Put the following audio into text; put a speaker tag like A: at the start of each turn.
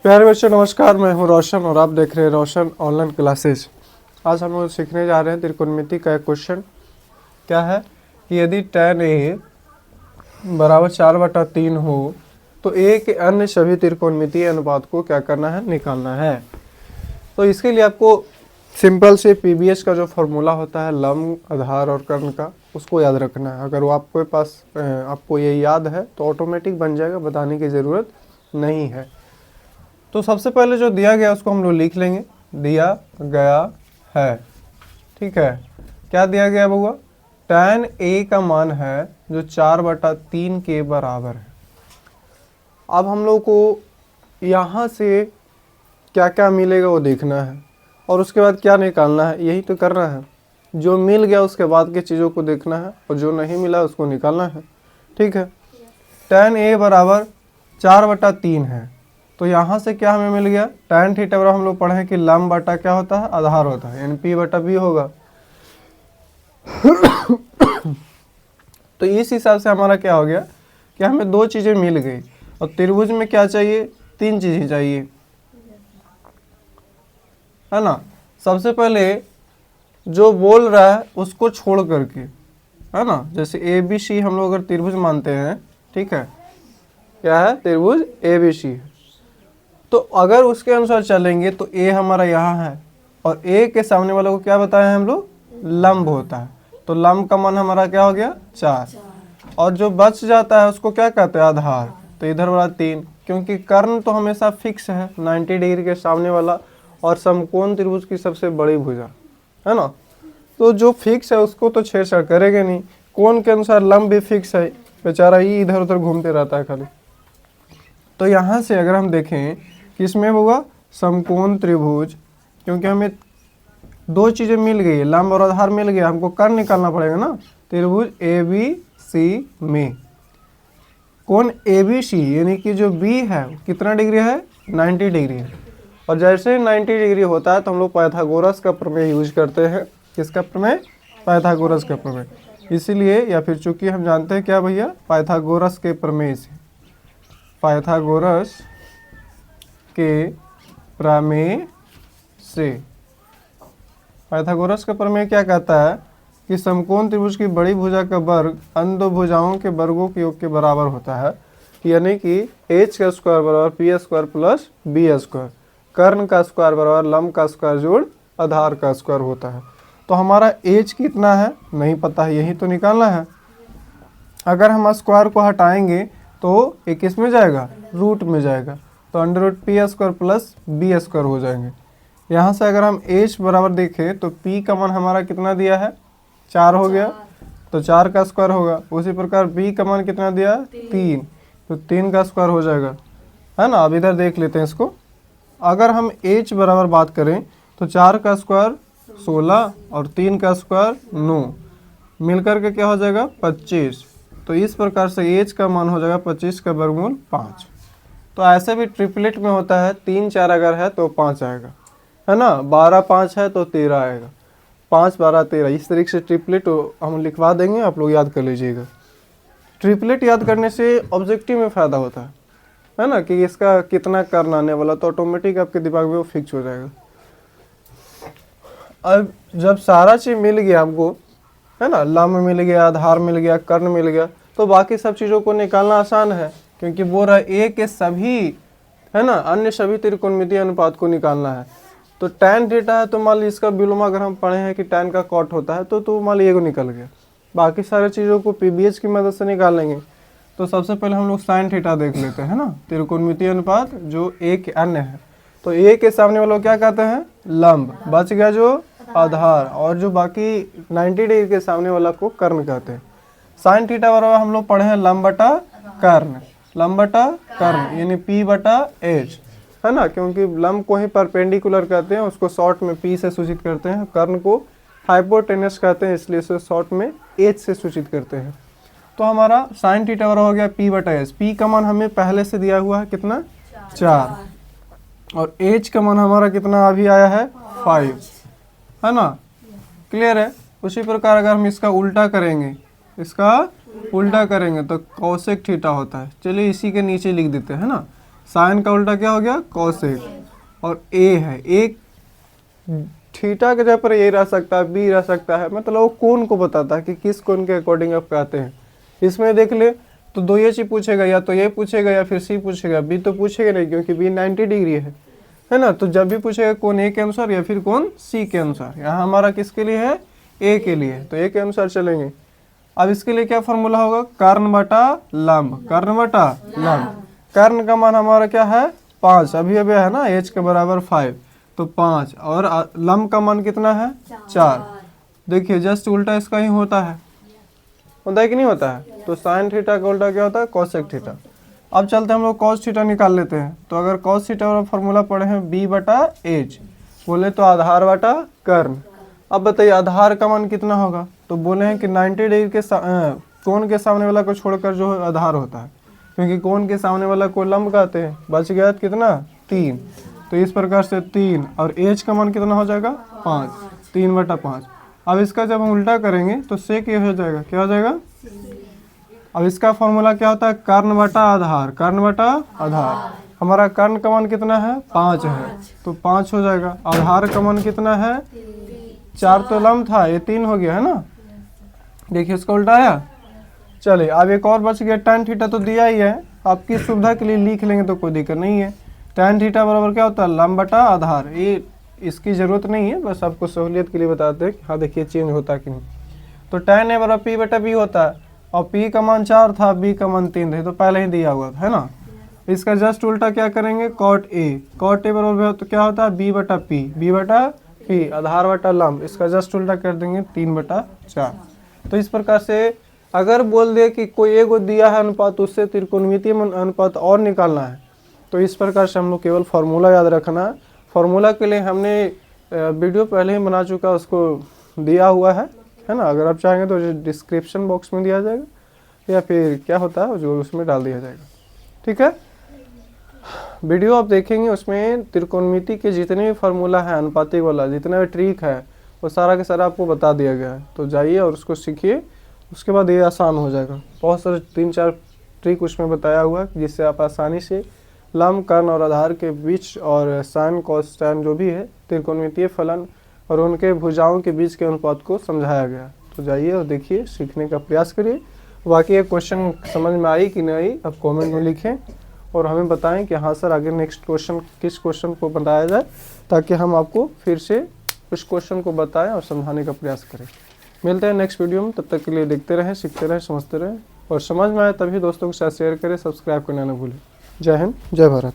A: प्यारे बच्चों नमस्कार, मैं हूं रोशन और आप देख रहे हैं रोशन ऑनलाइन क्लासेस। आज हम लोग सीखने जा रहे हैं त्रिकोणमिति का एक क्वेश्चन। क्या है कि यदि tan a बराबर 4/3 हो तो a के अन्य सभी त्रिकोणमितीय अनुपात को क्या करना है, निकालना है। तो इसके लिए आपको सिंपल से पीबीएस का जो फॉर्मूला होता है लंब, आधार और कर्ण का, उसको याद रखना है। अगर वो आपके पास आपको ये याद है तो ऑटोमेटिक बन जाएगा, बताने की ज़रूरत नहीं है। तो सबसे पहले जो दिया गया उसको हम लोग लिख लेंगे। दिया गया है, ठीक है, क्या दिया गया बउआ? tan a का मान है जो 4/3 के बराबर है। अब हम लोग को यहाँ से क्या क्या मिलेगा वो देखना है और उसके बाद क्या निकालना है, यही तो करना है। जो मिल गया उसके बाद की चीज़ों को देखना है और जो नहीं मिला उसको निकालना है, ठीक है। tan a बराबर 4/3 है, तो यहाँ से क्या हमें मिल गया? tan थीटा बराबर हम लोग पढ़े हैं कि लंब बटा क्या होता है, आधार होता है, यानी p/b होगा। तो इस हिसाब से हमारा क्या हो गया कि हमें दो चीज़ें मिल गई और त्रिभुज में क्या चाहिए? तीन चीज़ें चाहिए, है ना। सबसे पहले जो बोल रहा है उसको छोड़ करके, है ना, जैसे ABC हम लोग अगर त्रिभुज मानते हैं, ठीक है, क्या है? त्रिभुज ABC है। तो अगर उसके अनुसार चलेंगे तो A हमारा यहाँ है और A के सामने वाले को क्या बताया है हम लोग? लंब होता है। तो लंब का मान हमारा क्या हो गया? 4। और जो बच जाता है उसको क्या कहते हैं? आधार। तो इधर वाला 3, क्योंकि कर्ण तो हमेशा फिक्स है 90 डिग्री के सामने वाला और समकोण त्रिभुज की सबसे बड़ी भुजा, है ना। तो जो फिक्स है उसको तो छेड़छाड़ करेंगे नहीं। कोण के अनुसार लंब भी फिक्स है, बेचारा ही इधर उधर घूमते रहता है खाली। तो यहाँ से अगर हम देखें किसमें होगा? समकोण त्रिभुज, क्योंकि हमें दो चीज़ें मिल गई है, लंब और आधार मिल गया, हमको कर्ण निकालना पड़ेगा ना। त्रिभुज ABC में कोण ABC यानी कि जो B है कितना डिग्री है? 90 डिग्री है। और जैसे 90 डिग्री होता है तो हम लोग पाइथागोरस का प्रमेय यूज करते हैं। किसका प्रमेय? पाइथागोरस का प्रमेय। इसीलिए या फिर चूंकि हम जानते हैं क्या भैया? पाइथागोरस के प्रमेय से, पाइथागोरस के प्रमेय से। पाइथागोरस का प्रमेय क्या कहता है कि समकोण त्रिभुज की बड़ी भुजा का वर्ग अन्य दो भुजाओं के वर्गों के योग के बराबर होता है, यानी कि h का स्क्वायर बराबर p² प्लस b²। कर्ण का स्क्वायर बराबर लंब का स्क्वायर जोड़ आधार का स्क्वायर होता है। तो हमारा h कितना है नहीं पता है, यही तो निकालना है। अगर हम स्क्वायर को हटाएंगे तो ये किस में जाएगा? रूट में जाएगा। तो √p² प्लस b² हो जाएंगे। यहाँ से अगर हम h बराबर देखें तो p का मान हमारा कितना दिया है? 4 हो गया, तो 4 का स्क्वायर होगा। उसी प्रकार b का मान कितना दिया? 3, तो 3 का स्क्वायर हो जाएगा, है ना। अब इधर देख लेते हैं इसको। अगर हम h बराबर बात करें तो 4 का स्क्वायर 16 और 3 का स्क्वायर 9, मिलकर के क्या हो जाएगा? 25। तो इस प्रकार से h का मान हो जाएगा 25 का वर्गमूल 5। तो ऐसे भी ट्रिपलेट में होता है, 3 4 अगर है तो 5 आएगा, है ना। 12 5 है तो 13 आएगा, 5 12 13। इस तरीके से ट्रिपलेट हम लिखवा देंगे, आप लोग याद कर लीजिएगा। ट्रिपलेट याद करने से ऑब्जेक्टिव में फ़ायदा होता है ना, कि इसका कितना कर्ण आने वाला, तो ऑटोमेटिक आपके दिमाग में वो फिक्स हो जाएगा। अब जब सारा चीज़ मिल गया हमको, है ना, लंब मिल गया, आधार मिल गया, कर्ण मिल गया, तो बाकी सब चीज़ों को निकालना आसान है, क्योंकि वो रहा A के सभी, है ना, अन्य सभी त्रिकोणमितीय अनुपात को निकालना है। तो tan थीटा है तो मान ली इसका विलोम अगर हम पढ़े हैं कि tan का कॉट होता है तो मान ली ये को निकल गया। बाकी सारे चीज़ों को पीबीएच की मदद से निकाल लेंगे। तो सबसे पहले हम लोग sin थीटा देख लेते हैं, ना, त्रिकोणमितीय अनुपात जो A के अन्य है। तो A के सामने वालों क्या कहते हैं? लंब। बच गया जो आधार, और जो बाकी 90 डिग्री के सामने वाला को कर्ण कहते हैं। sin थीटा बराबर हम लोग पढ़े हैं लंब बटा कर्ण, लंब बटा कर्ण यानी p/h, है ना, क्योंकि लंब को ही परपेंडिकुलर कहते हैं, उसको शॉर्ट में p से सूचित करते हैं। कर्ण को हाइपोटेनस कहते हैं, इसलिए इसे शॉर्ट में h से सूचित करते हैं। तो हमारा sin थीटा बराबर हो गया p/h। p का मान हमें पहले से दिया हुआ है कितना? 4। और h का मान हमारा कितना अभी आया है? 5, है ना। क्लियर है। उसी प्रकार अगर हम इसका उल्टा करेंगे, इसका उल्टा करेंगे तो कोसेक थीटा होता है। चलिए इसी के नीचे लिख देते हैं ना, साइन का उल्टा क्या हो गया, कोसेक। और ए है, एक थीटा के जगह पर ए रह सकता है, बी रह सकता है, मतलब वो कोण को बताता है कि किस कोण के अकॉर्डिंग आप कहते हैं। इसमें देख ले तो दो ये चीज पूछेगा, या तो ये पूछेगा या फिर सी पूछेगा, बी तो पूछेगा नहीं क्योंकि बी 90 डिग्री है ना। तो जब भी पूछेगा कौन ए के अनुसार या फिर कौन सी के अनुसार, यहाँ हमारा किसके लिए है, ए के लिए, तो ए के अनुसार चलेंगे। अब इसके लिए क्या फॉर्मूला होगा, कर्ण बटा लंब, कर्ण बटा लंब। कर्ण का मान हमारा क्या है 5, अभी अभी है ना, h के बराबर 5, तो 5, और लंब का मान कितना है 4। देखिए जस्ट उल्टा इसका ही होता है कि नहीं होता है। तो साइन थीटा का उल्टा क्या होता है, कोसेक थीटा। अब चलते हम लोग कॉस थीटा निकाल लेते हैं। तो अगर कॉस थीटा वाला फॉर्मूला पढ़े हैं b बटा एच, बोले तो आधार बटा कर्ण। अब बताइए आधार का मान कितना होगा, तो बोले हैं कि 90 डिग्री के कोण के सामने वाला को छोड़कर जो आधार होता है, क्योंकि कोण के सामने वाला को लंब कहते हैं। बच गया कितना 3, तो इस प्रकार से 3, और एच का मान कितना हो जाएगा 5, 3 बटा 5। अब इसका जब हम उल्टा करेंगे तो सेक ये हो जाएगा, क्या हो जाएगा। अब इसका फॉर्मूला क्या होता है, कर्ण बटा आधार, कर्ण बटा आधार। हमारा कर्ण का मान कितना है 5 है, तो 5 हो जाएगा। आधार का मान कितना है 4, तो लंब था, ये 3 हो गया है ना। देखिए इसका उल्टा आया। चलिए अब एक और बच गया, tan थीटा तो दिया ही है, आपकी सुविधा के लिए लिख लेंगे तो कोई दिक्कत नहीं है। tan थीटा बराबर क्या होता है, लंब बटा आधार। ये इसकी ज़रूरत नहीं है, बस आपको सहूलियत के लिए बताते हैं कि हाँ देखिए चेंज होता है कि नहीं। तो tan ए बराबर p बटा b होता है, और p का मान 4 था, b का मान 3 था, तो पहले ही दिया हुआ था, है ना। इसका जस्ट उल्टा क्या करेंगे, cot a, cot a बराबर तो क्या होता है b बटा p, b बटा p, आधार बटा लंब। इसका जस्ट उल्टा कर देंगे 3 बटा 4। तो इस प्रकार से अगर बोल दे कि कोई एगो दिया है अनुपात, उससे त्रिकोणमितीय अनुपात और निकालना है, तो इस प्रकार से हम लोग केवल फार्मूला याद रखना है। फार्मूला के लिए हमने वीडियो पहले ही बना चुका, उसको दिया हुआ है ना। अगर आप चाहेंगे तो डिस्क्रिप्शन बॉक्स में दिया जाएगा, या फिर क्या होता है जो उसमें डाल दिया जाएगा, ठीक है। वीडियो आप देखेंगे उसमें त्रिकोणमिति के जितने भी फार्मूला है, अनुपातिक वाला जितना भी ट्रिक है, वो सारा के सारा आपको बता दिया गया है। तो जाइए और उसको सीखिए, उसके बाद ये आसान हो जाएगा। बहुत सारे 3-4 ट्रिक उसमें बताया हुआ है, जिससे आप आसानी से लंब, कर्ण और आधार के बीच, और साइन कॉस टैन जो भी है त्रिकोणमितीय फलन और उनके भुजाओं के बीच के अनुपात को समझाया गया। तो जाइए और देखिए, सीखने का प्रयास करिए। बाकी ये क्वेश्चन समझ में आई कि नहीं आई, आप कमेंट में लिखें और हमें बताएं कि हाँ सर आगे नेक्स्ट क्वेश्चन किस क्वेश्चन को बताया जाए, ताकि हम आपको फिर से उस क्वेश्चन को बताएं और समझाने का प्रयास करें। मिलते हैं नेक्स्ट वीडियो में, तब तक के लिए देखते रहें, सीखते रहें, समझते रहें, और समझ में आए तभी दोस्तों के साथ शेयर करें, सब्सक्राइब करना न भूलें। जय हिंद, जय भारत।